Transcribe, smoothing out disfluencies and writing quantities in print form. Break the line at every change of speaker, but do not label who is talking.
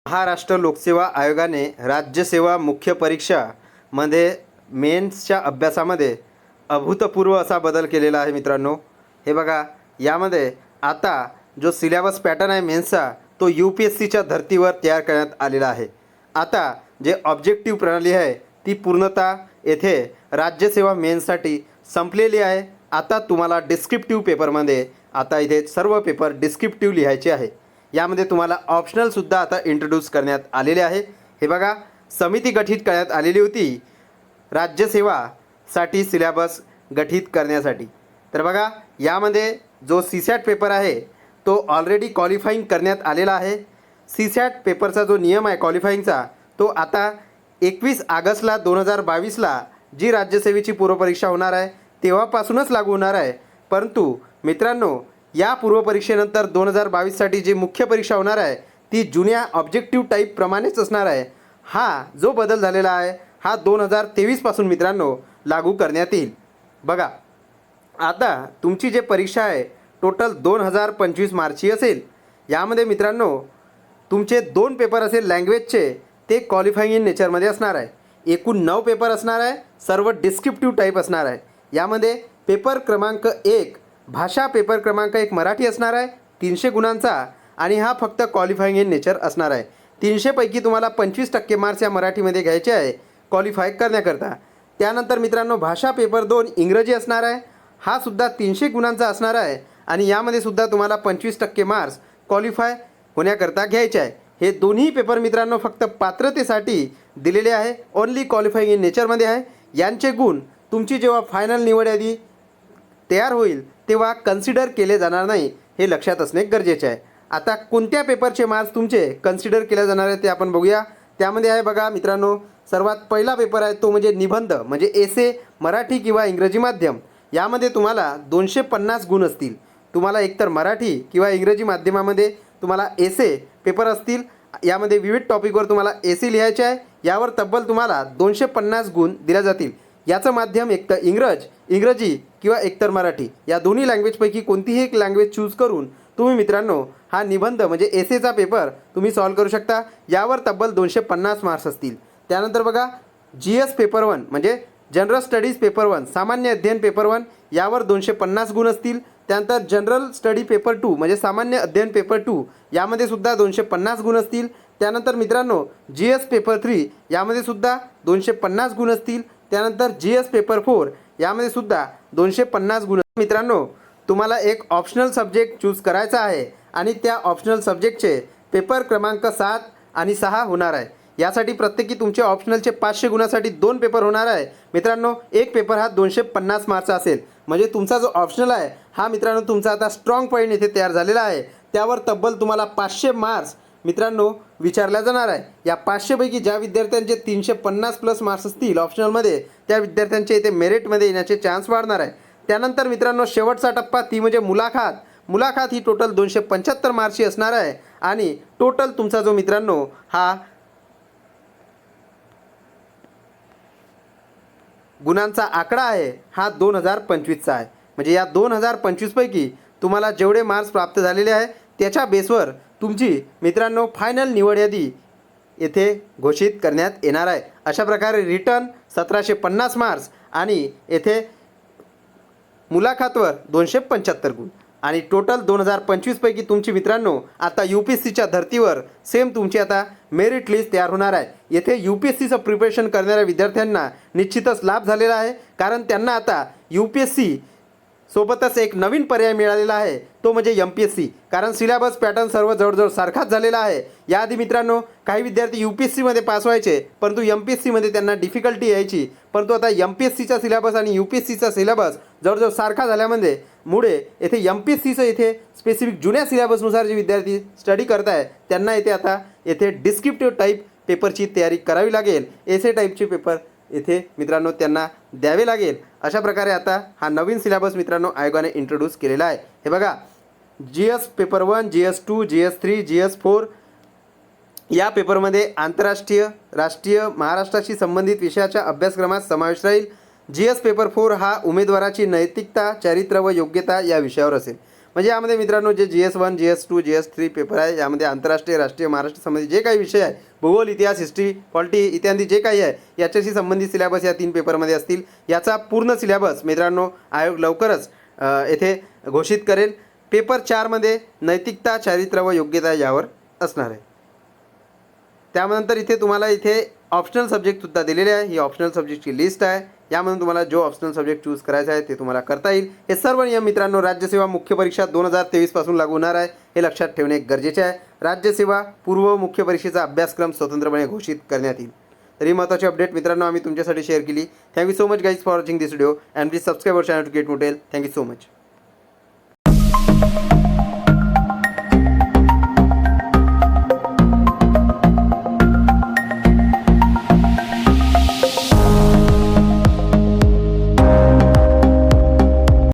महाराष्ट्र लोकसेवा आयोगाने राज्यसेवा मुख्य परीक्षा मध्ये मेन्सच्या अभ्यासामध्ये अभूतपूर्व असा बदल केलेला आहे मित्रांनो। हे बघा, यामध्ये आता जो सिलेबस पॅटर्न आहे मेन्सचा तो UPSCच्या धर्तीवर तयार करण्यात आलेला आहे। आता जे ऑब्जेक्टिव्ह प्रणाली आहे ती पूर्णतः येथे राज्यसेवा मेन्ससाठी संपलेली आहे। आता तुम्हाला डिस्क्रिप्टिव्ह पेपरमध्ये आता इथे सर्व पेपर डिस्क्रिप्टिव्ह लिहायचे आहे। यामध्ये तुम्हाला ऑप्शनलसुद्धा आता इंट्रोड्यूस करण्यात आलेले आहे। हे बघा, समिती गठीत करण्यात आलेली होती राज्यसेवासाठी सिलेबस गठीत करण्यासाठी। तर बघा, यामध्ये जो CSAT पेपर आहे तो ऑलरेडी क्वालिफाईंग करण्यात आलेला आहे। CSAT पेपरचा जो नियम आहे क्वालिफाईंगचा तो आता 21 ऑगस्टला 2022ला जी राज्यसेवेची पूर्वपरीक्षा होणार आहे तेव्हापासूनच लागू होणार आहे। परंतु मित्रांनो, या पूर्वपरीक्षेनंतर 2022साठी जी मुख्य परीक्षा होणार आहे ती जुन्या ऑब्जेक्टिव्ह टाईप प्रमाणेच असणार आहे। हा जो बदल झालेला आहे हा 2023 पासून मित्रांनो लागू करण्यात येईल। बघा, आता तुमची जे परीक्षा आहे टोटल 2025 मार्चची असेल। यामध्ये मित्रांनो तुमचे 2 पेपर असेल लँग्वेजचे, ते क्वालिफाईंग इन नेचरमध्ये असणार आहे। एकूण 9 पेपर असणार आहे, सर्व डिस्क्रिप्टिव्ह टाईप असणार आहे। यामध्ये पेपर क्रमांक 1 भाषा, पेपर क्रमांक 1 मराठी असणार आहे 300 गुणांचा, आणि हा फक्त क्वालिफाईंग इन नेचर असणार आहे। 300 पैकी तुम्हाला 25% मार्क्स या मराठीमध्ये घ्यायचे आहे क्वालिफाय करण्याकरता। त्यानंतर मित्रांनो भाषा पेपर 2 इंग्रजी असणार आहे, हा सुद्धा 300 गुणांचा असणार आहे, आणि यामध्ये सुद्धा तुम्हाला 25% मार्क्स क्वालिफाय होण्याकरता घ्यायचे आहे। हे दोन्ही पेपर मित्रांनो फक्त पात्रतेसाठी दिलेले आहे, ओनली क्वालिफाईंग इन नेचरमध्ये आहे। यांचे गुण तुमची जेव्हा फायनल निवड यादी तयार होईल तेव्हा कन्सिडर केले जाणार नाही, हे लक्षात असणे गरजेचे आहे। आता कोणत्या पेपरचे मार्क्स तुमचे कन्सिडर केले जाणार आहे ते आपण बघूया। त्यामध्ये आहे बघा मित्रांनो, सर्वात पहिला पेपर आहे तो म्हणजे निबंध, म्हणजे एसे मराठी किंवा इंग्रजी माध्यम। यामध्ये तुम्हाला 250 गुण असतील। तुम्हाला एकतर मराठी किंवा इंग्रजी माध्यमामध्ये तुम्हाला एसे पेपर असतील। यामध्ये विविध टॉपिकवर तुम्हाला एसे लिहायचे आहे। यावर तब्बल तुम्हाला 250 गुण दिले जातील। याचं माध्यम एकतर इंग्रजी किंवा एकतर मराठी, या दोन्ही लँग्वेजपैकी कोणतीही एक लँग्वेज चूज करून तुम्ही मित्रांनो हा निबंध म्हणजे एसेचा पेपर तुम्ही सॉल्व करू शकता। यावर तब्बल 250 मार्क्स असतील। त्यानंतर बघा, GS पेपर 1 म्हणजे जनरल स्टडीज पेपर 1, सामान्य अध्ययन पेपर 1, यावर 250 गुण असतील। त्यानंतर जनरल स्टडी पेपर 2 म्हणजे सामान्य अध्ययन पेपर 2, यामध्ये सुद्धा 250 गुण असतील। त्यानंतर मित्रांनो GS पेपर 3 यामध्ये सुद्धा 250 गुण असतील। त्यानंतर GS पेपर 4 यामध्ये सुद्धा 250 गुण। मित्रांनो, तुम्हाला एक ऑप्शनल सब्जेक्ट चूज करायचा आहे आणि त्या ऑप्शनल सब्जेक्टचे पेपर क्रमांक 7 आणि 6 होणार आहे। यासाठी प्रत्येकी तुमचे ऑप्शनलचे 500 गुणासाठी 2 पेपर होणार आहे मित्रांनो। एक पेपर हा 250 मार्क्सचा असेल, म्हणजे तुमचा जो ऑप्शनल आहे हा मित्रांनो तुमचा आता स्ट्रॉंग पॉईंट इथे तयार झालेला आहे। त्यावर तब्बल तुम्हाला 500 मार्क्स मित्रांनो विचारल्या जाणार आहे। या 500 पैकी ज्या विद्यार्थ्यांचे 350 प्लस मार्क्स असतील ऑप्शनलमध्ये, त्या विद्यार्थ्यांचे इथे मेरिटमध्ये येण्याचे चान्स वाढणार आहे। त्यानंतर मित्रांनो शेवटचा टप्पा ती म्हणजे मुलाखत ही टोटल 275 मार्क्सची असणार आहे, आणि टोटल तुमचा जो मित्रांनो हा गुणांचा आकडा आहे हा 2025चा आहे। म्हणजे या 2025 पैकी तुम्हाला जेवढे मार्क्स प्राप्त झालेले आहे त्याच्या बेसवर तुमची मित्रांनो फायनल निवड यादी येथे घोषित करण्यात येणार आहे। अशा प्रकारे रिटर्न 1750 मार्क्स आणि येथे मुलाखतवर 275 गुण, आणि टोटल 2025 पैकी तुमची मित्रांनो आता UPSCच्या धर्तीवर सेम तुमची आता मेरिट लिस्ट तयार होणार आहे। येथे UPSCचं प्रिपरेशन करणाऱ्या विद्यार्थ्यांना निश्चितच लाभ झालेला आहे, कारण त्यांना आता UPSC सोबतच एक नवीन पर्याय मिळालेला आहे, तो म्हणजे MPSC। कारण सिलेबस पॅटर्न सर्व जवळजवळ सारखाच झालेला आहे। याआधी मित्रांनो काही विद्यार्थी UPSCमध्ये पास व्हायचे, परंतु MPSCमध्ये त्यांना डिफिकल्टी यायची। परंतु आता MPSCचा सिलेबस आणि UPSCचा सिलेबस जवळजवळ सारखा झाल्यामुळे येथे MPSCचं इथे स्पेसिफिक जुन्या सिलेबसनुसार जे विद्यार्थी स्टडी करत आहे त्यांना आता येथे डिस्क्रिप्टिव्ह टाईप पेपरची तयारी करावी लागेल। एसे टाईपचे पेपर येथे मित्रांनो त्यांना द्यावे लागेल। अशा प्रकारे आता हा नवीन सिलेबस मित्रांनो आयोगाने इंट्रोड्यूस केलेला आहे। हे बघा, GS paper 1, GS 2, GS 3, GS 4 या पेपरमध्ये आंतरराष्ट्रीय, राष्ट्रीय, महाराष्ट्राशी संबंधित विषयाच्या अभ्यासक्रमात समावेश राहील। GS पेपर 4 हा उमेदवाराची नैतिकता, चारित्र्य व योग्यता या विषयावर असेल। म्हणजे यामध्ये मित्रांनो जे GS1, GS2, GS3 पेपर आहे, यामध्ये आंतरराष्ट्रीय, राष्ट्रीय, महाराष्ट्र संबंधित जे काही विषय आहे, भूगोल, इतिहास, हिस्ट्री, पॉलिटी इत्यादी जे काही आहे याच्याशी संबंधित सिलेबस या 3 पेपरमध्ये असतील. याचा पूर्ण सिलेबस मित्रांनो आयोग लवकरच येथे घोषित करेल. पेपर 4मध्ये नैतिकता, चारित्र्य व योग्यता यावर असणार आहे. त्यानंतर इथे तुम्हाला इथे ऑप्शनल सब्जेक्टसुद्धा दिलेले आहे. ही ऑप्शनल सब्जेक्टची लिस्ट आहे. यामधून तुम्हाला जो ऑप्शनल सब्जेक्ट चूज करायचा आहे ते तुम्हाला करता येईल. हे सर्व नियम मित्रांनो राज्यसेवा मुख्य परीक्षा 2023 पासून लागू होणार आहे. हे लक्षात ठेवणे गरजेचे आहे. राज्यसेवा पूर्व मुख्य परीक्षेचा अभ्यासक्रम स्वतंत्रपणे घोषित करण्यात येईल. तर ही महत्त्वाची अपडेट मित्रांनो आम्ही तुमच्यासाठी शेअर केली. Thank you so much guys for watching this video and please subscribe our channel to get more. Thank you so much.